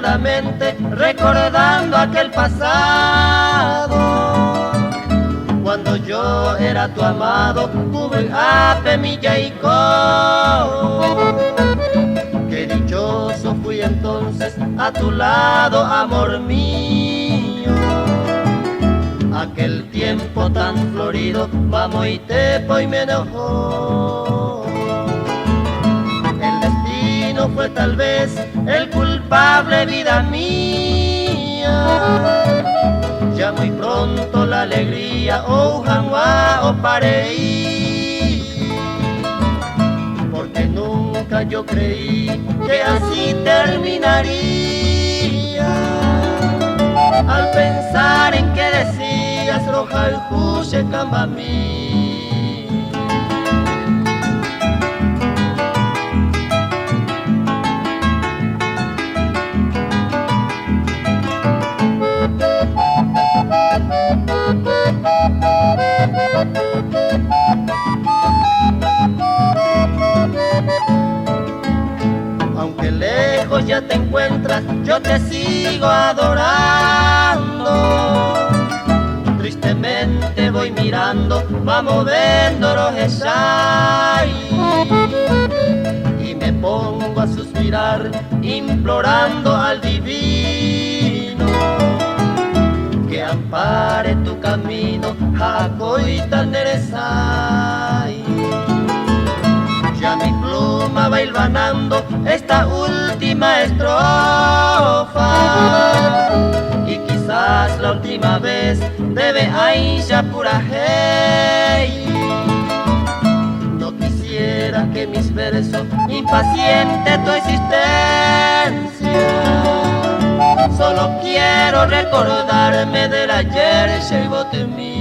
desesperadamente recordando aquel pasado, cuando yo era tu amado, Cuben Ape Millaico. Qué dichoso fui entonces a tu lado, amor mío. Aquel tiempo tan florido, vamos y tepo y me enojó. El destino fue tal vez el culpable, vida mía. Ya muy pronto la alegría, oh Janguá, oh Pareí, porque nunca yo creí que así terminaría. Al pensar en que decías roja el juche cambamí. Aunque lejos ya te encuentras, yo te sigo adorando. Tristemente voy mirando, vamos viendo los y me pongo a suspirar, implorando al divino que ampare tu camino, Jacoita Neresay. Ya mi pluma va hilvanando esta última estrofa, y quizás la última vez debe Aisha pura hey. No quisiera que mis versos impaciente tu existencia. Solo quiero recordarme del ayer, Sheibote mí.